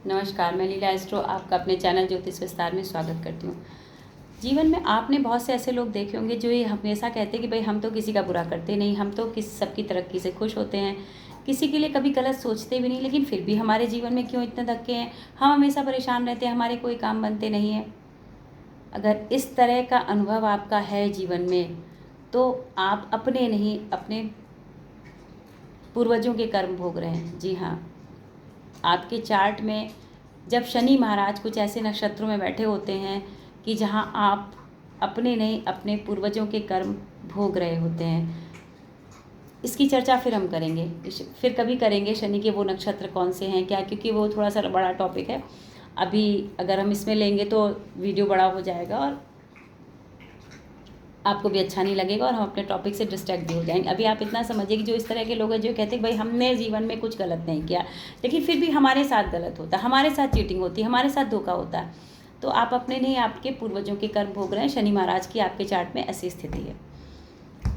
नमस्कार, मैं लीला एस्ट्रो आपका अपने चैनल ज्योतिष विस्तार में स्वागत करती हूँ। जीवन में आपने बहुत से ऐसे लोग देखे होंगे जो ये हमेशा कहते हैं कि भाई हम तो किसी का बुरा करते नहीं, हम तो सबकी तरक्की से खुश होते हैं, किसी के लिए कभी गलत सोचते भी नहीं, लेकिन फिर भी हमारे जीवन में क्यों इतने धक्के हैं, हम हमेशा परेशान रहते हैं, हमारे कोई काम बनते नहीं हैं। अगर इस तरह का अनुभव आपका है जीवन में, तो आप अपने नहीं, अपने पूर्वजों के कर्म भोग रहे हैं। जी हाँ, आपके चार्ट में जब शनि महाराज कुछ ऐसे नक्षत्रों में बैठे होते हैं कि जहां आप अपने नहीं, अपने पूर्वजों के कर्म भोग रहे होते हैं। इसकी चर्चा फिर हम करेंगे, फिर कभी करेंगे शनि के वो नक्षत्र कौन से हैं क्या, क्योंकि वो थोड़ा सा बड़ा टॉपिक है। अभी अगर हम इसमें लेंगे तो वीडियो बड़ा हो जाएगा और आपको भी अच्छा नहीं लगेगा और हम अपने टॉपिक से डिस्ट्रैक्ट भी हो जाएंगे। अभी आप इतना समझिए कि जो इस तरह के लोग हैं जो कहते हैं भाई हमने जीवन में कुछ गलत नहीं किया, लेकिन फिर भी हमारे साथ गलत होता है, हमारे साथ चीटिंग होती है, हमारे साथ धोखा होता है, तो आप अपने नहीं, आपके पूर्वजों के कर्म भोग रहे हैं। शनि महाराज की आपके चार्ट में ऐसी स्थिति है।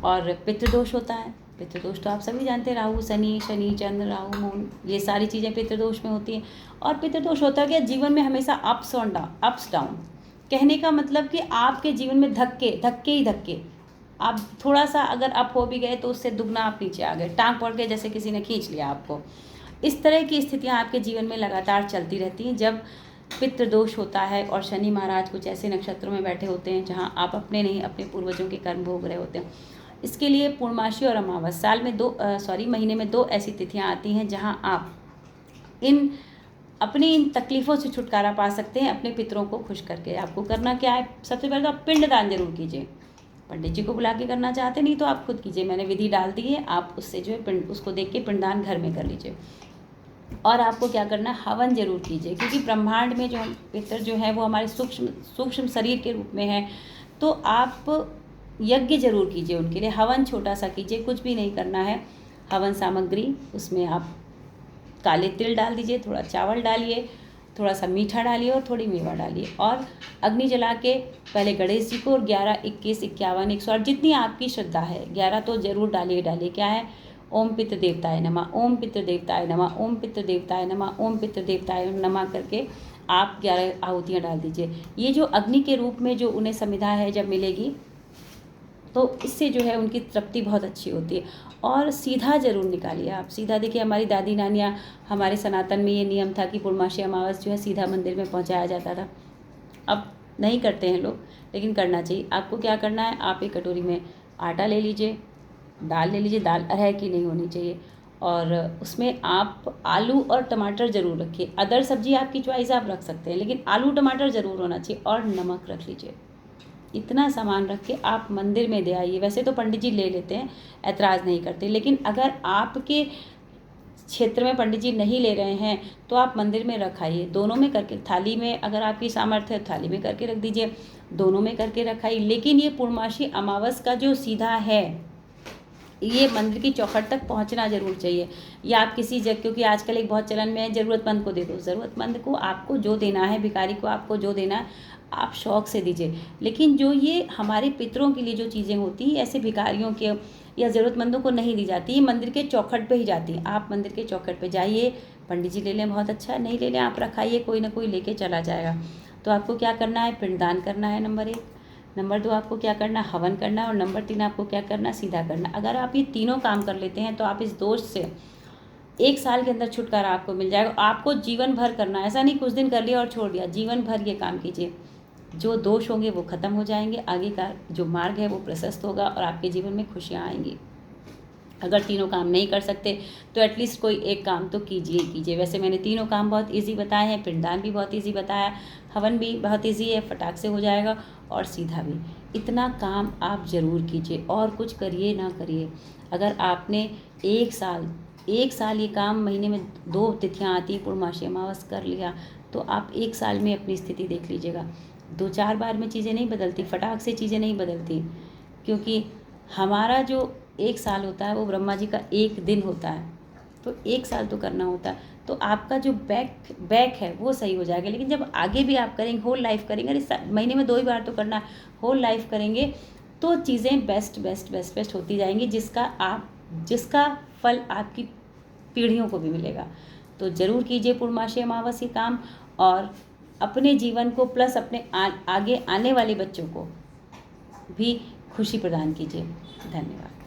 और पितृदोष होता है। पितृदोष तो आप सभी जानते हैं, राहु शनि, शनि चंद्र, राहु मून, ये सारी चीज़ें पितृदोष में होती हैं। और पितृदोष होता है कि जीवन में हमेशा अप्स डाउन, कहने का मतलब कि आपके जीवन में धक्के धक्के ही धक्के। आप थोड़ा सा अगर अप हो भी गए तो उससे दुगना आप नीचे आ गए, टांग पड़ गए, जैसे किसी ने खींच लिया आपको। इस तरह की स्थितियां आपके जीवन में लगातार चलती रहती हैं जब पितृदोष होता है और शनि महाराज कुछ ऐसे नक्षत्रों में बैठे होते हैं जहां आप अपने नहीं, अपने पूर्वजों के कर्म भोग रहे होते हैं। इसके लिए पूर्णमासी और अमावस साल में महीने में दो ऐसी तिथियां आती हैं जहां आप अपनी इन तकलीफ़ों से छुटकारा पा सकते हैं अपने पितरों को खुश करके। आपको करना क्या है, सबसे पहले तो आप पिंडदान जरूर कीजिए। पंडित जी को बुला के करना चाहते नहीं तो आप खुद कीजिए, मैंने विधि डाल दी है, आप उससे जो है पिंड उसको देख के पिंडदान घर में कर लीजिए। और आपको क्या करना है, हवन जरूर कीजिए, क्योंकि ब्रह्मांड में जो पितर जो है वो हमारे सूक्ष्म शरीर के रूप में है। तो आप यज्ञ जरूर कीजिए उनके लिए, हवन छोटा सा कीजिए, कुछ भी नहीं करना है। हवन सामग्री, उसमें आप काले तिल डाल दीजिए, थोड़ा चावल डालिए, थोड़ा सा मीठा डालिए और थोड़ी मेवा डालिए और अग्नि जला के पहले गणेश जी को, और 11, 21, 51, 108 जितनी आपकी श्रद्धा है, 11 तो जरूर डालिए। क्या है, ओम पितृ देवताय नमः, ओम पितृ देवताय नमः, ओम पितृ देवताय नमः, ओम पितृ देवताय नमः करके आप 11 आहुतियाँ डाल दीजिए। ये जो अग्नि के रूप में जो उन्हें संविधा है जब मिलेगी तो इससे जो है उनकी तृप्ति बहुत अच्छी होती है। और सीधा जरूर निकालिए आप, सीधा देखिए, हमारी दादी नानियाँ, हमारे सनातन में ये नियम था कि पूर्णमासी अमावस जो है सीधा मंदिर में पहुंचाया जाता था। अब नहीं करते हैं लोग, लेकिन करना चाहिए। आपको क्या करना है, आप एक कटोरी में आटा ले लीजिए, दाल ले लीजिए, दाल अरहर की नहीं होनी चाहिए, और उसमें आप आलू और टमाटर ज़रूर रखिए। अदर सब्जी आपकी चॉइस आप रख सकते हैं, लेकिन आलू टमाटर ज़रूर होना चाहिए, और नमक रख लीजिए। इतना सामान रख के आप मंदिर में दे आइए। वैसे तो पंडित जी ले लेते हैं, ऐतराज़ नहीं करते, लेकिन अगर आपके क्षेत्र में पंडित जी नहीं ले रहे हैं तो आप मंदिर में रखाइए। दोनों में करके, थाली में अगर आपकी सामर्थ्य है थाली में करके रख दीजिए, दोनों में करके रखाइए। लेकिन ये पूर्णमासी अमावस का जो सीधा है, ये मंदिर की चौखट तक पहुंचना जरूर चाहिए। या आप किसी जगह, क्योंकि आजकल एक बहुत चलन में है, ज़रूरतमंद को दे दो। ज़रूरतमंद को आपको जो देना है, भिखारी को आपको जो देना है, आप शौक़ से दीजिए। लेकिन जो ये हमारे पितरों के लिए जो चीज़ें होती हैं, ऐसे भिखारियों के या ज़रूरतमंदों को नहीं दी जाती, ये मंदिर के चौखट पे ही जाती है। आप मंदिर के चौखट पे जाइए, पंडित जी ले लें, बहुत अच्छा, नहीं ले लें आप रखाइए, कोई ना कोई लेके चला जाएगा। तो आपको क्या करना है, पिंडदान करना है, नंबर 1। नंबर 2 आपको क्या करना है, हवन करना है, और नंबर 3 आपको क्या करना है, सीधा करना। अगर आप ये तीनों काम कर लेते हैं तो आप इस दोष से 1 साल के अंदर छुटकारा आपको मिल जाएगा। आपको जीवन भर करना है, ऐसा नहीं कुछ दिन कर लिया और छोड़ दिया, जीवन भर ये काम कीजिए। जो दोष होंगे वो खत्म हो जाएंगे, आगे का जो मार्ग है वो प्रशस्त होगा और आपके जीवन में खुशियाँ आएंगी। अगर तीनों काम नहीं कर सकते तो एटलीस्ट कोई एक काम तो कीजिए। वैसे मैंने तीनों काम बहुत इजी बताए हैं, पिंडदान भी बहुत इजी बताया, हवन भी बहुत इजी है, फटाक से हो जाएगा, और सीधा भी। इतना काम आप ज़रूर कीजिए, और कुछ करिए ना करिए। अगर आपने एक साल ये काम, महीने में 2 तिथियाँ आती, पूर्णमासी अमावस कर लिया, तो आप 1 साल में अपनी स्थिति देख लीजिएगा। 2-4 बार में चीज़ें नहीं बदलती, फटाक से चीज़ें नहीं बदलती, क्योंकि हमारा जो 1 साल होता है वो ब्रह्मा जी का 1 दिन होता है। तो 1 साल तो करना होता है, तो आपका जो बैक है वो सही हो जाएगा। लेकिन जब आगे भी आप करेंगे, होल लाइफ करेंगे, अरे महीने में 2 ही बार तो करना, होल लाइफ करेंगे तो चीज़ें बेस्ट होती जाएंगी, जिसका फल आपकी पीढ़ियों को भी मिलेगा। तो ज़रूर कीजिए पूर्णमासी अमावस्या काम, और अपने जीवन को प्लस अपने आगे आने वाले बच्चों को भी खुशी प्रदान कीजिए। धन्यवाद।